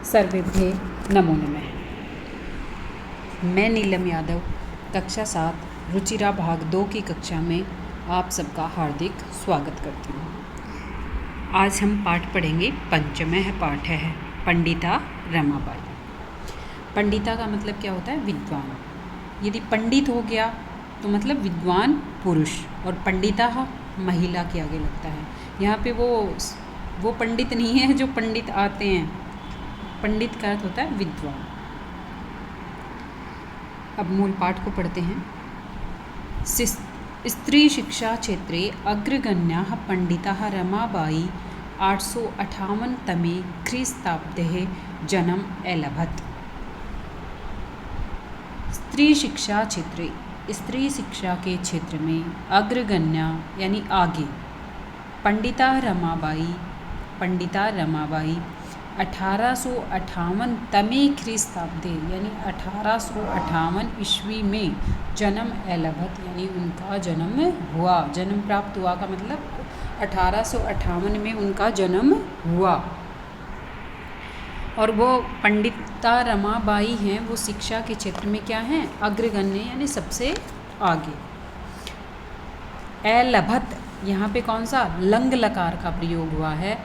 सर्वेभ्ये नमो नमः। मैं नीलम यादव कक्षा 7 रुचिरा भाग 2 की कक्षा में आप सबका हार्दिक स्वागत करती हूँ। आज हम पाठ पढ़ेंगे। पंचमः पाठ है पंडिता रमाबाई। पंडिता का मतलब क्या होता है? विद्वान। यदि पंडित हो गया तो मतलब विद्वान पुरुष, और पंडिता महिला के आगे लगता है। यहाँ पे वो पंडित नहीं है जो पंडित आते हैं। पंडित का अर्थ होता है विद्वान। अब मूल पाठ को पढ़ते हैं। स्त्री शिक्षा क्षेत्रे अग्रगण्याः पंडिताः रमाबाई 858 तमे ख्रीस्ताब्दे जन्म अलभत। स्त्री शिक्षा क्षेत्रे, स्त्री शिक्षा के क्षेत्र में अग्रगण्या यानी आगे, पंडिता रमाबाई 1858 तमे ख्रीस्ताब्दे यानी 1858 ईस्वी में जन्म अलभत यानी उनका जन्म हुआ। जन्म प्राप्त हुआ का मतलब 1858 में उनका जन्म हुआ। और वो पंडिता रमाबाई हैं, वो शिक्षा के क्षेत्र में क्या हैं? अग्रगण्य यानी सबसे आगे। अलभत यहाँ पे कौन सा लंग लकार का प्रयोग हुआ है,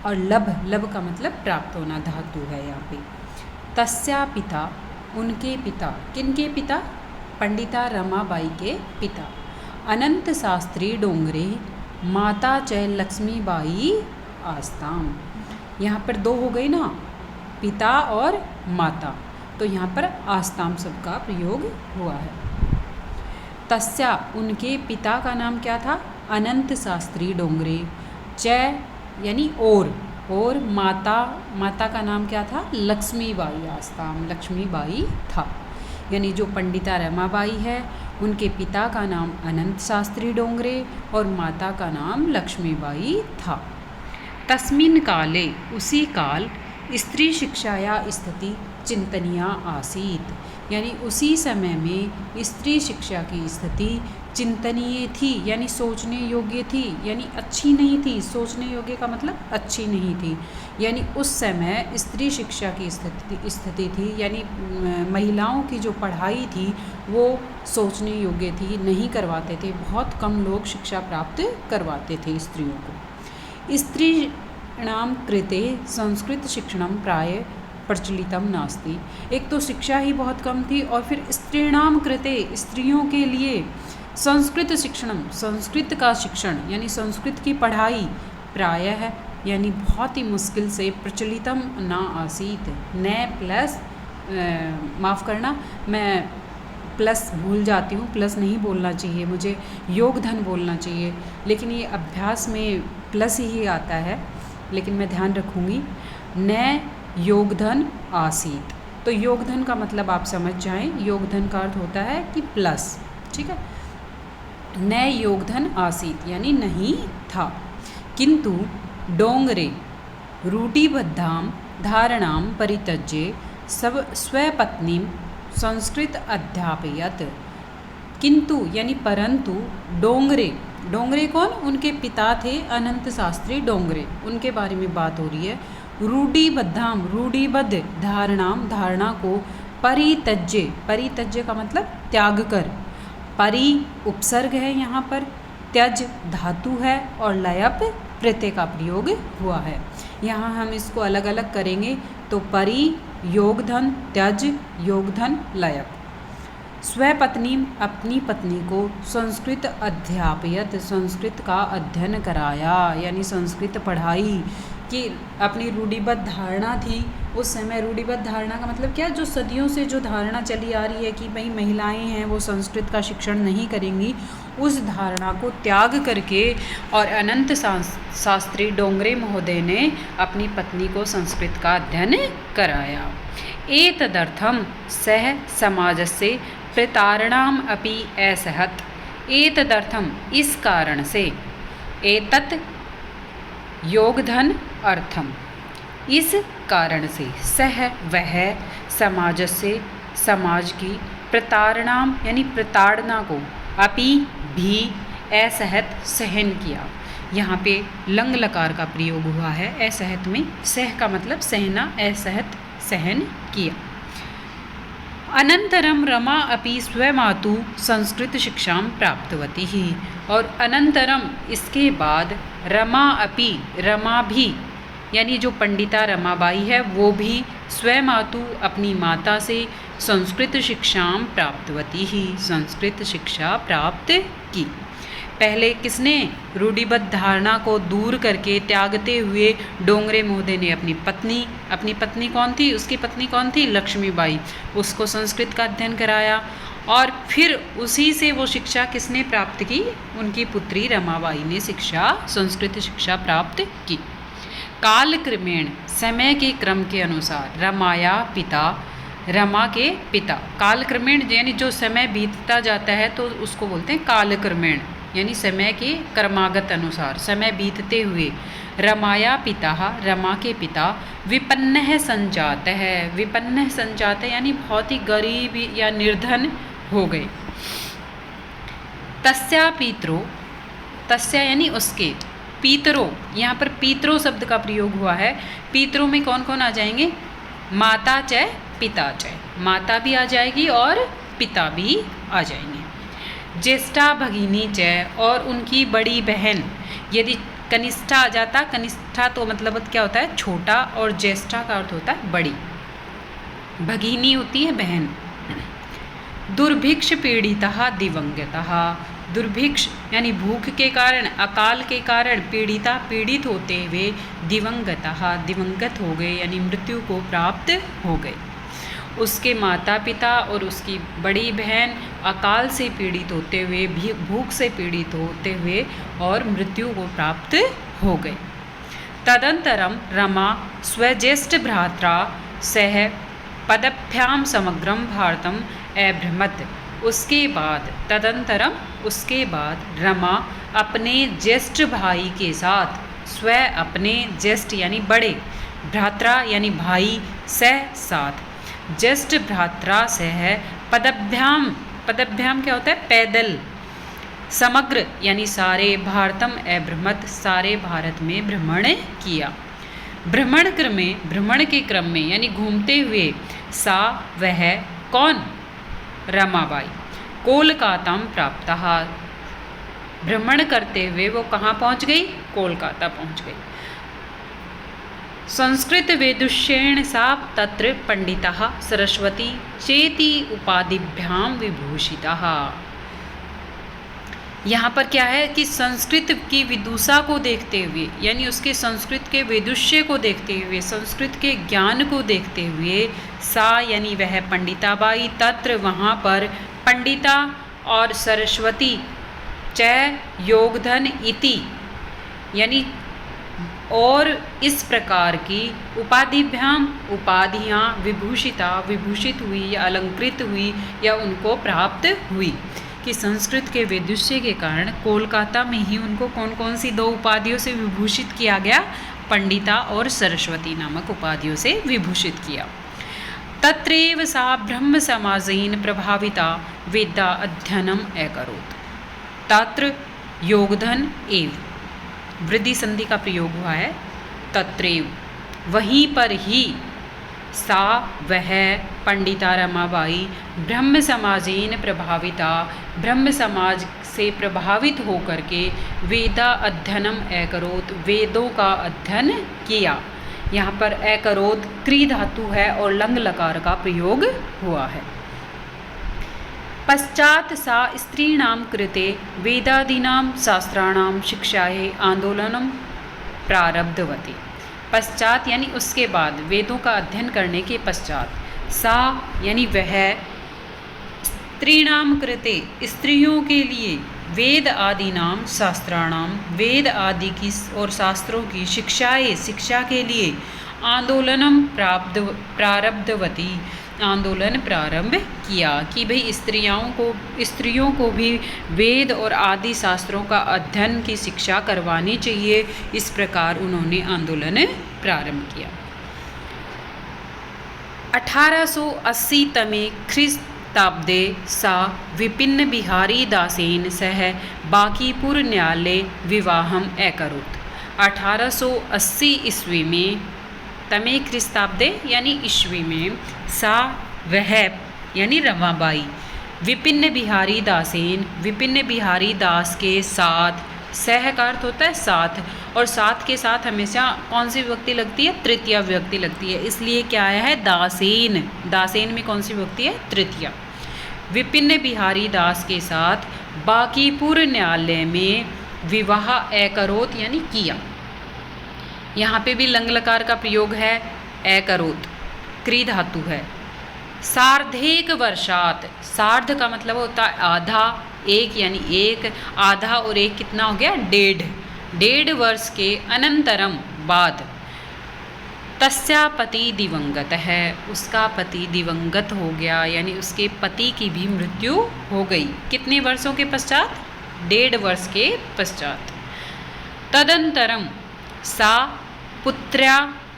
और लब का मतलब प्राप्त होना धातु है यहाँ पे। तस्या पिता, उनके पिता, किनके पिता? पंडिता रमाबाई के पिता अनंत शास्त्री डोंगरे, माता च लक्ष्मीबाई आस्ताम। यहाँ पर दो हो गई ना, पिता और माता, तो यहाँ पर आस्ताम शब्द का प्रयोग हुआ है। तस्या उनके पिता का नाम क्या था? अनंत शास्त्री डोंगरे। च यानी और माता का नाम क्या था? लक्ष्मीबाई आस्ताम, लक्ष्मीबाई था। यानी जो पंडिता रमाबाई है उनके पिता का नाम अनंत शास्त्री डोंगरे और माता का नाम लक्ष्मीबाई था। तस्मिन् काले, उसी काल, स्त्री शिक्षाया स्थिति चिंतनीया आसीत, यानी उसी समय में स्त्री शिक्षा की स्थिति चिंतनीय थी, यानी सोचने योग्य थी, यानी अच्छी नहीं थी। सोचने योग्य का मतलब अच्छी नहीं थी, यानी उस समय स्त्री शिक्षा की स्थिति थी, यानी महिलाओं की जो पढ़ाई थी वो सोचने योग्य थी, नहीं करवाते थे। बहुत कम लोग शिक्षा प्राप्त करवाते थे स्त्रियों को। स्त्रीणां कृते संस्कृत शिक्षणं प्राय प्रचलितम नास्ति। एक तो शिक्षा ही बहुत कम थी, और फिर स्त्रीणाम कृते, स्त्रियों के लिए, संस्कृत शिक्षणम, संस्कृत का शिक्षण यानी संस्कृत की पढ़ाई, प्रायः है यानी बहुत ही मुश्किल से, प्रचलितम ना आसीत, न प्लस, माफ़ करना मैं प्लस भूल जाती हूँ, प्लस नहीं बोलना चाहिए मुझे, योगधन बोलना चाहिए, लेकिन ये अभ्यास में प्लस ही आता है, लेकिन मैं ध्यान रखूँगी। न योगधन आसीत, तो योगधन का मतलब आप समझ जाएं, योगधन का अर्थ होता है कि प्लस, ठीक है। न योगधन आसीत यानी नहीं था। किंतु डोंगरे रूढ़िबद्धां धारणां परित्यज्य स्वपत्नीं संस्कृत अध्यापयत। किंतु यानी परंतु डोंगरे कौन? उनके पिता थे अनंत शास्त्री डोंगरे, उनके बारे में बात हो रही है। रूढ़िबद्ध धारणा को परित्यज्य का मतलब त्याग कर। परि उपसर्ग है यहाँ पर, त्यज धातु है, और लयप प्रत्यय का प्रयोग हुआ है। यहाँ हम इसको अलग अलग करेंगे तो परि योगधन, त्यज योगधन, लयप। स्वपत्नी, अपनी पत्नी को संस्कृत अध्यापयत, संस्कृत का अध्ययन कराया, यानी संस्कृत पढ़ाई कि अपनी रूढ़िबद्ध धारणा थी उस समय। रूढ़िबद्ध धारणा का मतलब क्या? जो सदियों से जो धारणा चली आ रही है कि भाई महिलाएं हैं वो संस्कृत का शिक्षण नहीं करेंगी, उस धारणा को त्याग करके और अनंत शास्त्री डोंगरे महोदय ने अपनी पत्नी को संस्कृत का अध्ययन कराया। एतदर्थम सह समाजस्य प्रतारणाम अपि असहत। एतदर्थम, इस कारण से, एतत् योगधन अर्थम, इस कारण से, सह वह, समाज से, समाज की, प्रतारणाम यानी प्रताड़ना को, अपि भी, असहत सहन किया, यहाँ पे लंग लकार का प्रयोग हुआ है असहत में। सह का मतलब सहना, असहत सहन किया। अनंतरम रमा अपि स्वमातु संस्कृत शिक्षां प्राप्तवती ही। और अनंतरम इसके बाद रमा अपि, रमा भी यानी जो पंडिता रमाबाई है वो भी स्वमातु अपनी माता से संस्कृत शिक्षां प्राप्तवती ही, संस्कृत शिक्षा प्राप्त की। पहले किसने रूढ़िबद्ध धारणा को दूर करके त्यागते हुए डोंगरे मोहदे ने अपनी पत्नी कौन थी, उसकी पत्नी कौन थी, लक्ष्मीबाई, उसको संस्कृत का अध्ययन कराया और फिर उसी से वो शिक्षा किसने प्राप्त की, उनकी पुत्री रमाबाई ने संस्कृत शिक्षा प्राप्त की। काल क्रमेण समय के क्रम के अनुसार रमा के पिता, काल क्रमेण यानी जो समय बीतता जाता है तो उसको बोलते हैं काल क्रमेण, यानी समय के क्रमागत अनुसार समय बीतते हुए रमाया पिता, रमा के पिता विपन्नः संजात है, विपन्नः संजात है यानी बहुत ही गरीब या निर्धन हो गए। तस्या पितरो, तस्या यानी उसके, पितरो, यहाँ पर पितरो शब्द का प्रयोग हुआ है। पितरों में कौन कौन आ जाएंगे, माता च पिता च, माता भी आ जाएगी और पिता भी आ जाएंगे। ज्येष्ठा भगिनी च, और उनकी बड़ी बहन, यदि कनिष्ठा आ जाता, कनिष्ठा तो मतलब क्या होता है छोटा, और ज्येष्ठा का अर्थ होता है बड़ी, भगिनी होती है बहन। दुर्भिक्ष पीड़िता दिवंगतः, दुर्भिक्ष यानी भूख के कारण, अकाल के कारण, पीड़िता पीड़ित होते हुए, दिवंगतः दिवंगत हो गए यानी मृत्यु को प्राप्त हो गए। उसके माता पिता और उसकी बड़ी बहन अकाल से पीड़ित होते हुए, भूख से पीड़ित होते हुए और मृत्यु को प्राप्त हो गए। तदंतरम रमा स्वज्येष्ठ भ्रात्रा सह पदभ्याम समग्रम भारतम अभ्रमत। उसके बाद तदंतरम, उसके बाद रमा अपने ज्येष्ठ भाई के साथ, स्व अपने ज्येष्ठ यानी बड़े, भ्रात्रा यानी भाई, सह साथ, ज्येष्ठ भ्रात्रा सह पदभ्याम, पदभ्याम क्या होता है पैदल, समग्र यानी सारे, भारतम अभ्रमत सारे भारत में भ्रमण किया। भ्रमण के क्रम में यानी घूमते हुए, सा वह कौन, रमाबाई, कोलकाता प्राप्तः, भ्रमण करते हुए वो कहाँ पहुँच गई, कोलकाता पहुँच गई। संस्कृत वेदुष्येण सा तत्र पंडितः सरस्वती चेति उपाधिभ्याम विभूषितः। यहाँ पर क्या है कि संस्कृत की विदुषा को देखते हुए यानी उसके संस्कृत के वेदुष्य को देखते हुए, संस्कृत के ज्ञान को देखते हुए, सा यानी वह पंडिताबाई, तत्र वहाँ पर, पंडिता और सरस्वती, च योगधन इति यानी और इस प्रकार की, उपाधिभ्याम उपाधियाँ, विभूषिता विभूषित हुई या अलंकृत हुई या उनको प्राप्त हुई, कि संस्कृत के वेदुष्य के कारण कोलकाता में ही उनको कौन कौन सी दो उपाधियों से विभूषित किया गया, पंडिता और सरस्वती नामक उपाधियों से विभूषित किया। तत्रैव सा ब्रह्म समाजेन प्रभाविता वेदा अध्ययनम अकरोत्। तत्र योगधन एव, वृद्धि संधि का प्रयोग हुआ है, तत्रैव वहीं पर ही, सा वह पंडिता रमाबाई ब्रह्म समाजेन प्रभाविता, ब्रह्म समाज से प्रभावित होकर के, वेदा अध्ययनम अकरोत् वेदों का अध्ययन किया। यहाँ पर अकरोत् क्री धातु है और लंग लकार का प्रयोग हुआ है। पश्चात सा स्त्रीणां कृते वेदादीनां शास्त्राणां शिक्षायै आंदोलनं प्रारब्धवती। पश्चात यानी उसके बाद, वेदों का अध्ययन करने के पश्चात, सा यानी वह, स्त्रीणाम कृते स्त्रियों के लिए, वेद आदि नाम शास्त्राणाम वेद आदि की और शास्त्रों की शिक्षाएं शिक्षा के लिए, आंदोलनम प्रारब्धवती आंदोलन प्रारंभ किया, कि भाई स्त्रियों को भी वेद और आदि शास्त्रों का अध्ययन की शिक्षा करवानी चाहिए। इस प्रकार उन्होंने आंदोलन प्रारंभ किया। 1880 तमे ताब्दे सा विपिन बिहारी दासेन सह बांकीपुर न्यायालय विवाहम अकरोत्। 1880 ईस्वी में तमे ख्रीस्ताब्दे यानी ईस्वी में सा वह यानी रमाबाई विपिन बिहारी दासेन विपिन बिहारी दास के साथ, सह का अर्थ होता है साथ, और साथ के साथ हमेशा कौन सी विभक्ति लगती है? तृतीया विभक्ति लगती है, इसलिए क्या आया है? दासेन। दासेन में कौन सी विभक्ति है? तृतीया। विपिन बिहारी दास के साथ बांकीपुर न्यायालय में विवाह अकरोत् यानी किया। यहाँ पे भी लंग लकार का प्रयोग है, अकरोत् क्री धातु है। सार्धेक वर्षात, सार्ध का मतलब होता है आधा, एक यानी एक, आधा और एक कितना हो गया? डेढ़। डेढ़ वर्ष के अनंतरम बाद तस्या पति दिवंगत है, उसका पति दिवंगत हो गया, यानी उसके पति की भी मृत्यु हो गई। कितने वर्षों के पश्चात? डेढ़ वर्ष के पश्चात। तदंतरम सा पुत्र्या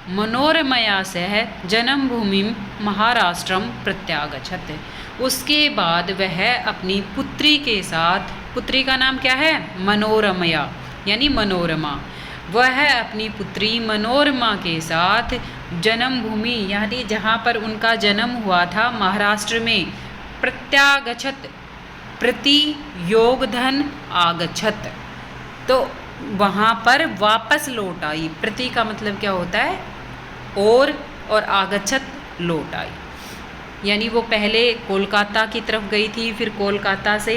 मनोरमया सह जन्मभूमि महाराष्ट्रम प्रत्यागच्छत। उसके बाद वह अपनी पुत्री के साथ, पुत्री का नाम क्या है? मनोरमया यानी मनोरमा। वह अपनी पुत्री मनोरमा के साथ जन्मभूमि यानी जहाँ पर उनका जन्म हुआ था महाराष्ट्र में, प्रत्यागच्छत प्रति योगधन आगच्छत, तो वहाँ पर वापस लौट आई। प्रति का मतलब क्या होता है? और आगच्छत लौट आई, यानी वो पहले कोलकाता की तरफ गई थी, फिर कोलकाता से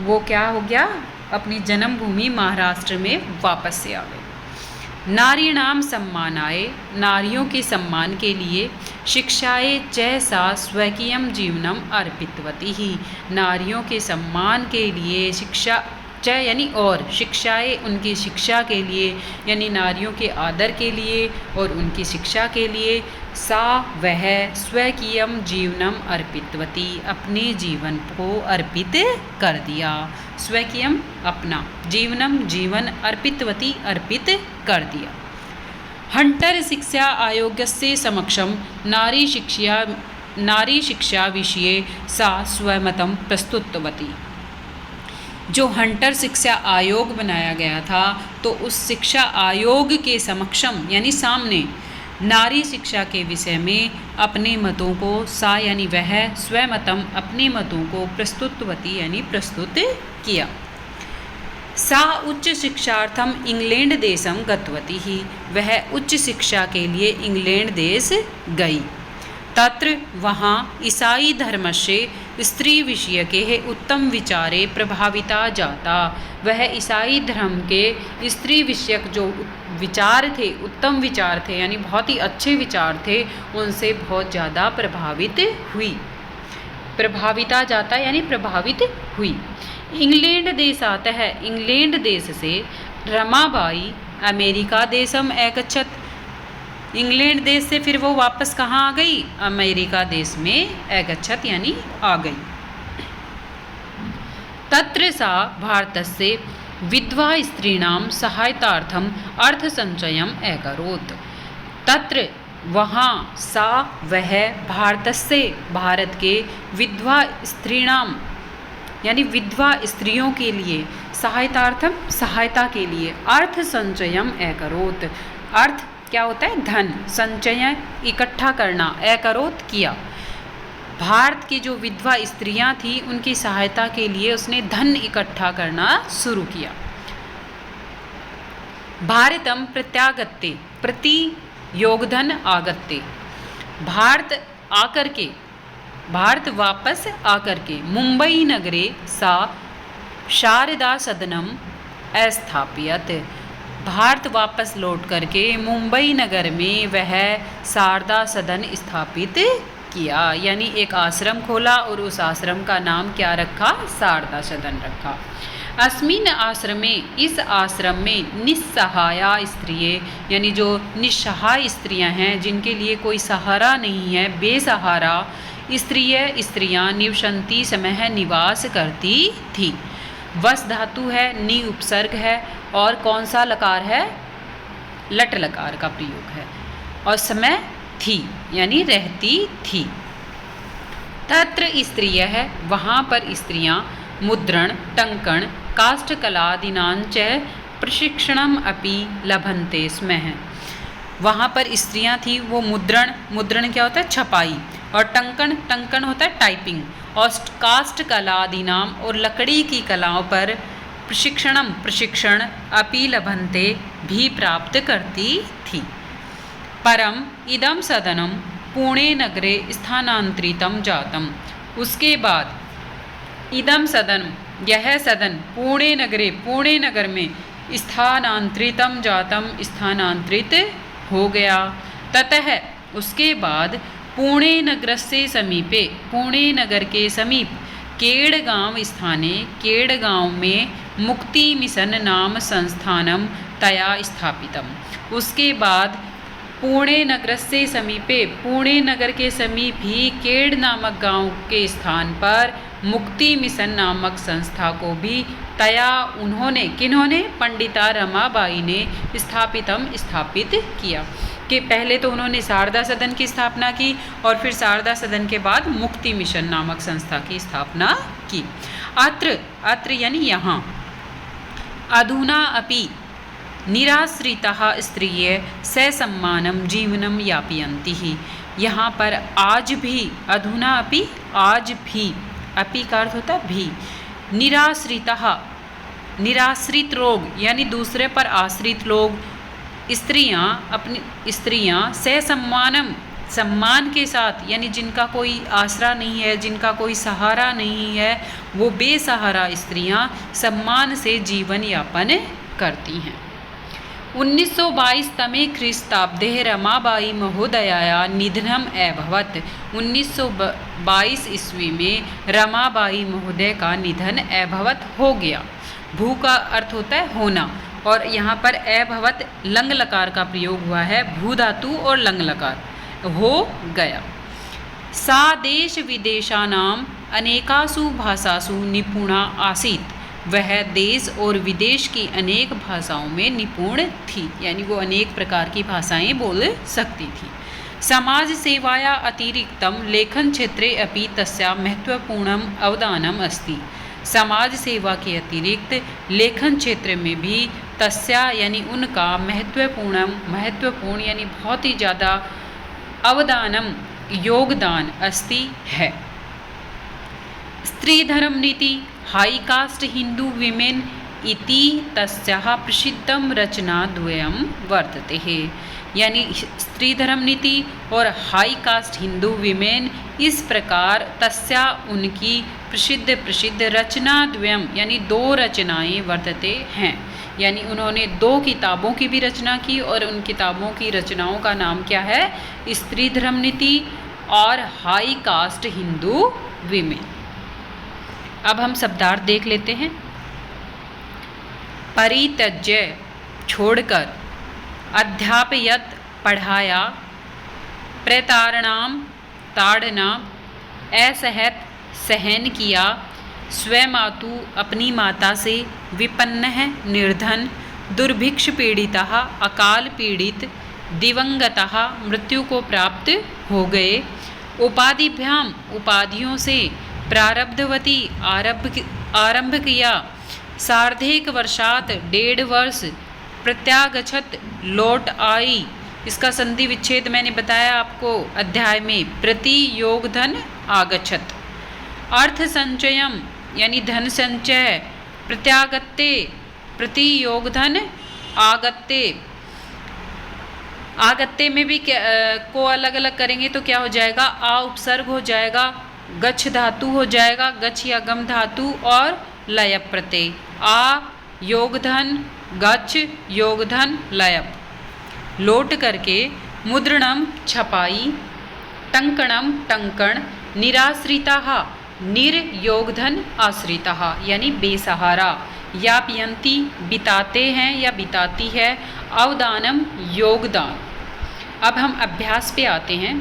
वो क्या हो गया? अपनी जन्मभूमि महाराष्ट्र में वापस से आ गई। नारीणाम सम्मानाय, नारियों के सम्मान के लिए, शिक्षाए च सा स्वकीयम जीवनम अर्पितवती ही, नारियों के सम्मान के लिए, शिक्षा च यानी और, शिक्षाए उनकी शिक्षा के लिए यानी नारियों के आदर के लिए और उनकी शिक्षा के लिए, सा वह स्वकीयम जीवनम अर्पितवती अपने जीवन को अर्पित कर दिया। स्वकीयम अपना, जीवनम जीवन, अर्पितवती अर्पित कर दिया। हंटर शिक्षा आयोगस्य समक्षम नारी शिक्षा विषये सा स्वमतं प्रस्तुतवती। जो हंटर शिक्षा आयोग बनाया गया था, तो उस शिक्षा आयोग के समक्षम यानी सामने नारी शिक्षा के विषय में अपने मतों को, सा यानी वह, स्वमतम अपने मतों को, प्रस्तुतवती यानी प्रस्तुत किया। सा उच्च शिक्षार्थम इंग्लैंड देशम गतवती ही, वह उच्च शिक्षा के लिए इंग्लैंड देश गई। तत्र वहाँ ईसाई धर्मस्य स्त्री विषय के उत्तम विचारे प्रभाविता जाता, वह ईसाई धर्म के स्त्री विषयक जो विचार थे, उत्तम विचार थे यानी बहुत ही अच्छे विचार थे, उनसे बहुत ज़्यादा प्रभावित हुई। प्रभाविता जाता यानी प्रभावित हुई। इंग्लैंड देश आता है, इंग्लैंड देश से रमाबाई अमेरिका देशम अगच्छत, इंग्लैंड देश से फिर वो वापस कहाँ आ गई? अमेरिका देश में अगच्छत यानी आ गई। तत्र सा भारतस्य विधवा स्त्रीणां सहायतार्थम अर्थ संचयम अकरोत्। तत्र वहाँ सा वह भारतस्य भारत के विधवा स्त्रीणाम यानी विधवा स्त्रियों के लिए, सहायतार्थम सहायता के लिए, अर्थ संचयम अकरोत्, अर्थ क्या होता है? धन, संचय इकट्ठा करना, अकरोत् किया। भारत की जो विधवा स्त्रियां थी उनकी सहायता के लिए उसने धन इकट्ठा करना शुरू किया। भारतम प्रत्यागत्ते प्रति योगधन आगत्ते, भारत आकर के, भारत वापस आकर के, मुंबई नगरे सा शारदा सदनम अस्थापियत, भारत वापस लौट करके मुंबई नगर में वह शारदा सदन स्थापित किया, यानी एक आश्रम खोला और उस आश्रम का नाम क्या रखा? शारदा सदन रखा। अस्मिन आश्रमे, इस आश्रम में निस्सहाया स्त्रिये यानी जो निस्सहाय स्त्रियां हैं, जिनके लिए कोई सहारा नहीं है, बेसहारा स्त्रियां निवसंती समय निवास करती थी। वस धातु है, नी उपसर्ग है और कौन सा लकार है? लट लकार का प्रयोग है, और समय थी यानी रहती थी। तत्र स्त्रियः वहाँ पर स्त्रियाँ मुद्रण टंकण काष्ठकलादीनांच प्रशिक्षणम अपि लभन्ते स्म। वहाँ पर स्त्रियाँ थी, वो मुद्रण क्या होता है छपाई, और टंकण होता है टाइपिंग, और काष्ठकलादीनाम और लकड़ी की कलाओं पर प्रशिक्षण अपि लभन्ते भी प्राप्त करती थी। परम इदम सदनम पुणे नगरे स्थानांतरितम जातम। उसके बाद इदम सदन, यह सदन पुणे नगर में स्थानांतरितम जातम स्थानांतरित हो गया। ततः उसके बाद पुणे नगरस्य समीपे, पुणे नगर के समीप केड़गांव स्थाने, केड़गांव में मुक्ति मिशन नाम संस्थानम तया स्थापितम। उसके बाद पुणे नगर से समीपे, पुणे नगर के समीप ही केड़ नामक गांव के स्थान पर मुक्ति मिशन नामक संस्था को भी तया उन्होंने, किन्होंने, पंडिता रमाबाई ने स्थापित किया। कि पहले तो उन्होंने शारदा सदन की स्थापना की और फिर शारदा सदन के बाद मुक्ति मिशन नामक संस्था की स्थापना की। अत्र यानी यहाँ, अधुना अपि निराश्रिताः स्त्रियः ससम्मानं जीवनं यापयन्ति। यहाँ पर आज भी, अधुना अपि आज भी, अपि का अर्थ होता है भी, निराश्रित लोग यानी दूसरे पर आश्रित लोग, स्त्रियाँ ससम्मानम सम्मान के साथ, यानी जिनका कोई आसरा नहीं है, जिनका कोई सहारा नहीं है, वो बेसहारा स्त्रियां सम्मान से जीवन यापन करती हैं। 1922 तमे ख्रीस्ताब्दे रमाबाई महोदयाया निधनम अभवत्। 1922 ईस्वी में रमाबाई महोदय का निधन अभवत् हो गया। भू का अर्थ होता है होना, और यहाँ पर अभवत् लंग लकार का प्रयोग हुआ है, भू धातु और लंग लकार, हो गया। सा देश विदेशानाम अनेकासु भाषासु निपुणा आसीत्। वह देश और विदेश की अनेक भाषाओं में निपुण थी, यानी वो अनेक प्रकार की भाषाएं बोल सकती थी। समाज सेवाया अतिरिक्तम लेखन क्षेत्रे अपि तस्या महत्वपूर्णम अवदानम अस्ति। समाज सेवा के अतिरिक्त लेखन क्षेत्र में भी तस्या यानी उनका महत्वपूर्ण यानी बहुत ही ज़्यादा अवदानम योगदान अस्ति है। स्त्री धर्म नीति हाई कास्ट हिंदू विमेन इति तस्याः प्रसिद्धम रचना द्वयम वर्तते है। यानी स्त्री धर्म नीति और हाई कास्ट हिंदू विमेन, इस प्रकार तस्या उनकी प्रसिद्ध रचना द्वयम यानी दो रचनाएं वर्तते हैं। यानी उन्होंने दो किताबों की भी रचना की, और उन किताबों की रचनाओं का नाम क्या है? स्त्री धर्म नीति और हाई कास्ट हिंदू विमेन। अब हम शब्दार्थ देख लेते हैं। परित्यज्य छोड़कर, अध्यापयत पढ़ाया, प्रताड़नाम ताड़ना, असहत सहन किया, स्वमातु अपनी माता से, विपन्न निर्धन, दुर्भिक्ष पीड़ितः अकाल पीड़ित, दिवंगतः मृत्यु को प्राप्त हो गए, उपाधिभ्याम उपाधियों से, प्रारब्धवती आरंभ किया, सार्धेक वर्षात 1.5 वर्ष, प्रत्यागछत लौट आई। इसका संधि विच्छेद मैंने बताया आपको अध्याय में, प्रति योग धन आगछत, अर्थ संचयम यानी धन संचय, प्रत्यागत्ते प्रति योग धन आगत्ते। आगत्ते में भी को अलग अलग करेंगे तो क्या हो जाएगा? आ उपसर्ग हो जाएगा, गच्छ धातु हो जाएगा, गच्छ या गम धातु, और लयप प्रत्यय, आ योगधन गच्छ योगधन लयप। लोट करके, मुद्रणम छपाई, टंकणम टंकण, निराश्रिताः निर्योगधन आश्रिताः यानी बेसहारा, यापयन्ति बिताते हैं या बिताती है, अवदानम योगदान। अब हम अभ्यास पे आते हैं।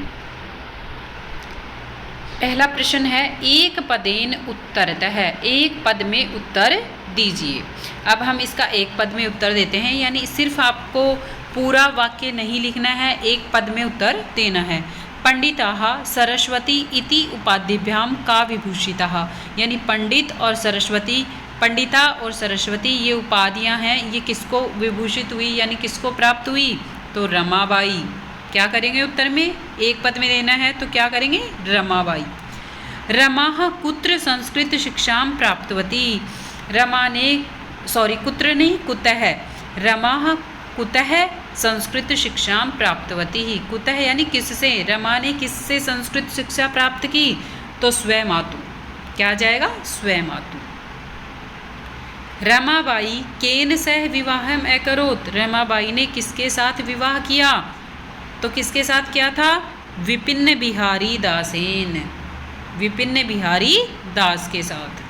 पहला प्रश्न है, एक पदेन उत्तरतः, एक पद में उत्तर दीजिए। अब हम इसका एक पद में उत्तर देते हैं, यानी सिर्फ आपको पूरा वाक्य नहीं लिखना है, एक पद में उत्तर देना है। पंडिताः सरस्वती इति उपाधिभ्यां का विभूषिताः, यानी पंडित और सरस्वती, पंडिता और सरस्वती ये उपाधियां हैं, ये किसको विभूषित हुई यानी किसको प्राप्त हुई, तो रमाबाई। क्या करेंगे उत्तर में, एक पद में देना है तो क्या करेंगे, रमाबाई। रमा कुत्र संस्कृत शिक्षां प्राप्तवती, रमा ने कुत्र नहीं कुतः, रमा कुतः संस्कृत शिक्षां प्राप्तवती, कुतः यानी किससे, रमा ने किससे संस्कृत शिक्षा प्राप्त की, तो स्वमातु। क्या आ जाएगा, स्वमातु। रमाबाई केन सह विवाहम अकरोत्, रमाबाई ने किसके साथ विवाह किया, तो किसके साथ किया था, विपिन बिहारी दासेन, विपिन बिहारी दास के साथ।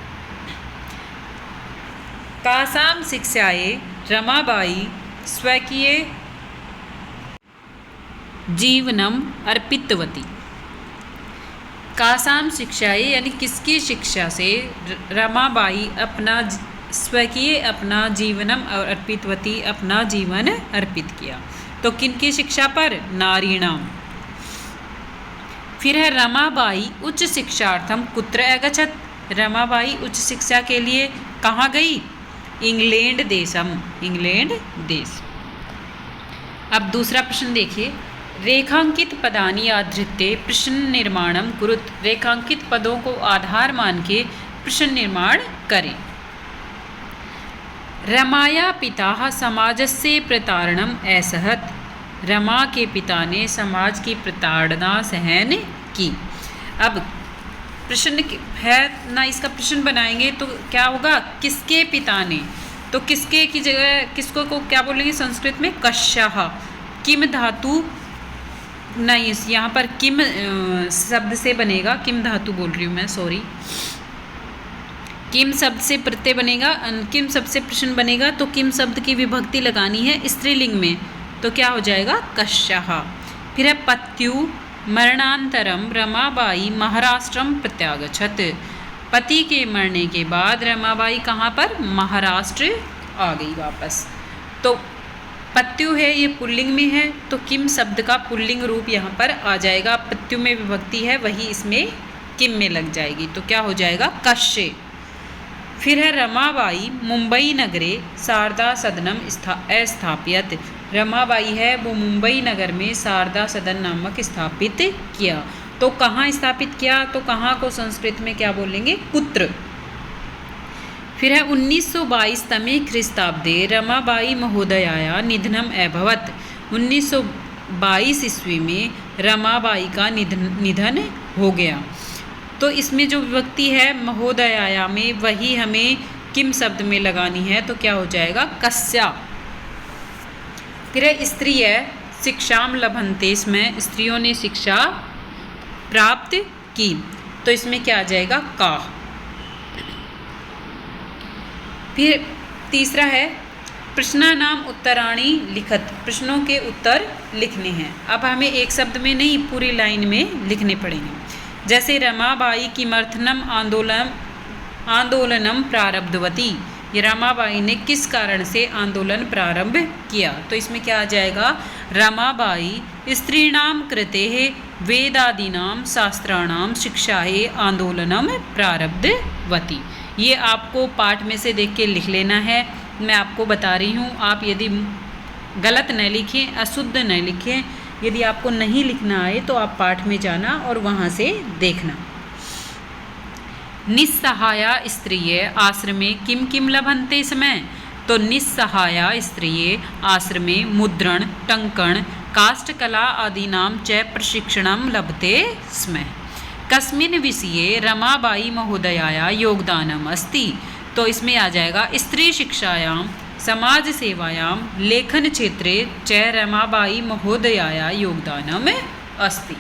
कासाम शिक्षाए रमाबाई स्वकीय जीवनम अर्पितवती, कासाम शिक्षाए यानी किसकी शिक्षा से रमाबाई अपना स्वकीय अपना जीवनम अर्पितवती, अपना जीवन अर्पित किया, तो किनकी शिक्षा पर, नारीणाम। फिर है रमाबाई उच्च शिक्षार्थम कुत्र अगच्छत, रमाबाई उच्च शिक्षा के लिए कहाँ गई, इंग्लैंड देशम, इंग्लैंड देश। अब दूसरा प्रश्न देखिए, रेखांकित पदानि आधृत्य प्रश्न निर्माणम कुरुत, रेखांकित पदों को आधार मान के प्रश्न निर्माण करें। रमाया पिता समाजस्य प्रताड़नम असहत, रमा के पिता ने समाज की प्रताड़ना सहन की। अब प्रश्न है ना, इसका प्रश्न बनाएंगे तो क्या होगा, किसके पिता ने, तो किसके की जगह किसको को क्या बोलेंगे संस्कृत में, कश्यः। किम धातु नहीं, यहाँ पर किम शब्द से बनेगा, किम धातु बोल रही हूँ मैं, सॉरी, किम शब्द से प्रत्यय बनेगा, किम शब्द से प्रश्न बनेगा, तो किम शब्द की विभक्ति लगानी है स्त्रीलिंग में, तो क्या हो जाएगा, कश्यः। फिर है पत्यु मरणांतरम रमाबाई महाराष्ट्रम प्रत्यागछत, पति के मरने के बाद रमाबाई कहाँ पर, महाराष्ट्र आ गई वापस। तो पत्यु है ये पुल्लिंग में है, तो किम शब्द का पुल्लिंग रूप यहाँ पर आ जाएगा, पत्यु में विभक्ति है वही इसमें किम में लग जाएगी, तो क्या हो जाएगा, कश्य। फिर है रमाबाई मुंबई नगरे शारदा सदनम स्थापित, रमाबाई है वो मुंबई नगर में शारदा सदन नामक स्थापित किया, तो कहाँ स्थापित किया, तो कहाँ को संस्कृत में क्या बोलेंगे, कुत्र। फिर है 1922 तमे ख्रीस्ताब्दे रमाबाई महोदयाया निधनम अभवत, 1922 ईस्वी में रमाबाई का निधन हो गया, तो इसमें जो विभक्ति है महोदयाया में वही हमें किम शब्द में लगानी है, तो क्या हो जाएगा, कस्या। फिर स्त्री है शिक्षाम लभन्ते, इसमें स्त्रियों ने शिक्षा प्राप्त की, तो इसमें क्या आ जाएगा, का। फिर तीसरा है प्रश्नानाम उत्तराणी लिखत, प्रश्नों के उत्तर लिखने हैं। अब हमें एक शब्द में नहीं पूरी लाइन में लिखने पड़ेंगे, जैसे रमाबाई किमर्थनम आंदोलनम प्रारब्धवती, ये रमाबाई ने किस कारण से आंदोलन प्रारंभ किया, तो इसमें क्या आ जाएगा, रमाबाई स्त्रीणाम कृते वेदादीनाम शास्त्राणाम शिक्षाए आंदोलनम प्रारब्धवती। ये आपको पाठ में से देख के लिख लेना है, मैं आपको बता रही हूँ, आप यदि गलत न लिखें, अशुद्ध न लिखें, यदि आपको नहीं लिखना आए तो आप पाठ में जाना और वहाँ से देखना। निस्सहाया स्त्रिये आश्रमे किम किम लभन्ते समय, तो निस्सहाया स्त्रिये आश्रमे मुद्रण टंकण काष्ठकला आदीनां च प्रशिक्षणं लभते स्म, कस्मिन् विषये रमाबाई महोदयाया योगदानम अस्ति, तो इसमें आ जाएगा स्त्री शिक्षायां समाज सेवायां लेखन क्षेत्रे च रमाबाई महोदयाया योगदानम अस्ति।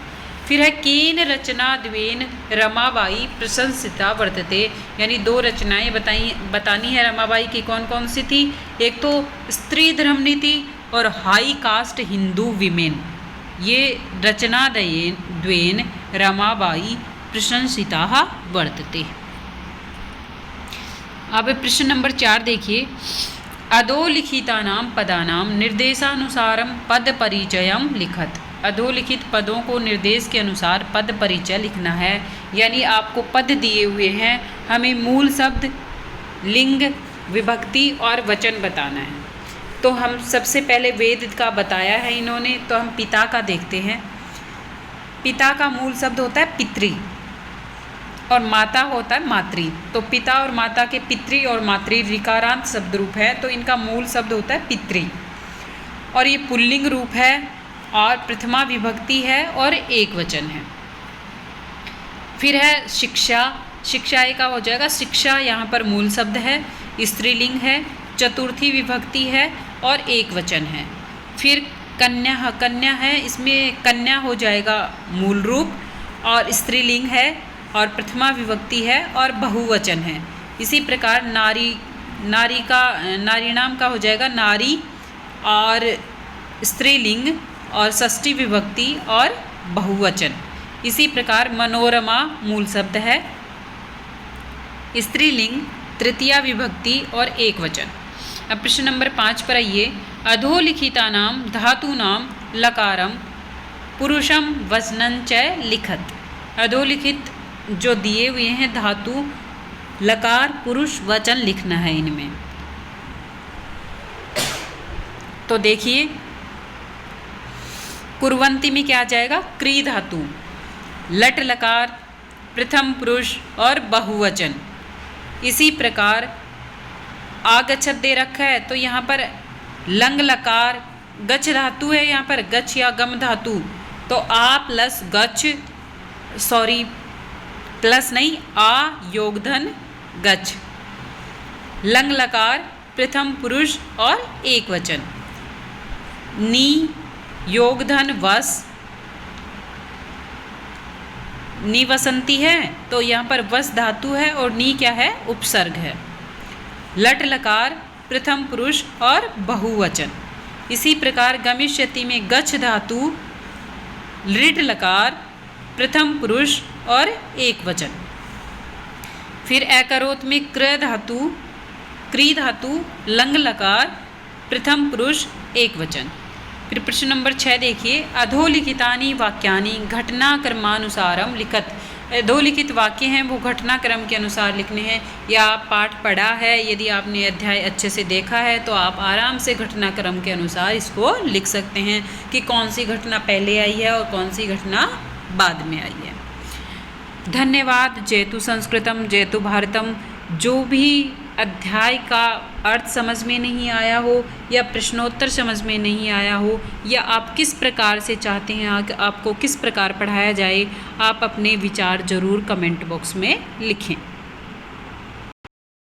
फिर है केन रचना द्वेन रमाबाई प्रशंसिता वर्तते, यानी दो रचनाएं बतानी है रमाबाई की, कौन कौन सी थी, एक तो स्त्री धर्म नीति और हाई कास्ट हिंदू विमेन, ये रचना द्वेन रमाबाई प्रशंसिता वर्तते। अब प्रश्न नंबर 4 देखिए, अधोलिखितानां पदानां निर्देशानुसारं पद परिचयं लिखत, अधोलिखित पदों को निर्देश के अनुसार पद परिचय लिखना है। यानी आपको पद दिए हुए हैं, हमें मूल शब्द, लिंग, विभक्ति और वचन बताना है। तो हम सबसे पहले वेद का बताया है इन्होंने, तो हम पिता का देखते हैं। पिता का मूल शब्द होता है पितृ और माता होता है मातृ। तो पिता और माता के पितृ और मातृ ऋकारांत शब्द रूप है, तो इनका मूल शब्द होता है पितृ और ये पुल्लिंग रूप है और प्रथमा विभक्ति है और एक वचन है। फिर है शिक्षा। शिक्षा का हो जाएगा शिक्षा, यहाँ पर मूल शब्द है, स्त्रीलिंग है, चतुर्थी विभक्ति है और एक वचन है। फिर कन्या, कन्या है, इसमें कन्या हो जाएगा मूल रूप और स्त्रीलिंग है और प्रथमा विभक्ति है और बहुवचन है। इसी प्रकार नारी, नारी का, नारी नाम का हो जाएगा नारी और स्त्रीलिंग और षष्ठी विभक्ति और बहुवचन। इसी प्रकार मनोरमा मूल शब्द है, स्त्रीलिंग, तृतीया विभक्ति और एक वचन। अब प्रश्न नंबर 5 पर आइए। अधोलिखितानां धातूनां लकारम पुरुषम वचनं च लिखत। अधोलिखित जो दिए हुए हैं धातु, लकार, पुरुष, वचन लिखना है इनमें। तो देखिए कुर्वन्ती में क्या आ जाएगा, क्री धातु, लट लकार, प्रथम पुरुष और बहुवचन। इसी प्रकार आगच्छत दे रखा है, तो यहाँ पर लंग लकार, गच्छ धातु है, यहाँ पर गच्छ या गम धातु, तो आ प्लस गच्छ, सॉरी प्लस नहीं, आ योगधन गच्छ। लंग लकार, प्रथम पुरुष और एक वचन। नी योगधन वस, निवसंती है, तो यहाँ पर वस धातु है और नी क्या है, उपसर्ग है। लट लकार, प्रथम पुरुष और बहुवचन। इसी प्रकार गमिष्यति में गच्छ धातु, लिट लकार, प्रथम पुरुष और एक वचन। फिर एकरोत में क्र धातु, क्री धातु, लंग लकार, प्रथम पुरुष, एक वचन। फिर प्रश्न नंबर 6 देखिए। अधोलिखितानि वाक्यानि घटनाक्रमानुसारम लिखत। अधोलिखित वाक्य हैं वो घटनाक्रम के अनुसार लिखने हैं। या आप पाठ पढ़ा है, यदि आपने अध्याय अच्छे से देखा है तो आप आराम से घटनाक्रम के अनुसार इसको लिख सकते हैं कि कौन सी घटना पहले आई है और कौन सी घटना बाद में आई है। धन्यवाद। जयतु संस्कृतम जयतु भारतम। जो भी अध्याय का अर्थ समझ में नहीं आया हो या प्रश्नोत्तर समझ में नहीं आया हो या आप किस प्रकार से चाहते हैं कि आपको किस प्रकार पढ़ाया जाए, आप अपने विचार ज़रूर कमेंट बॉक्स में लिखें।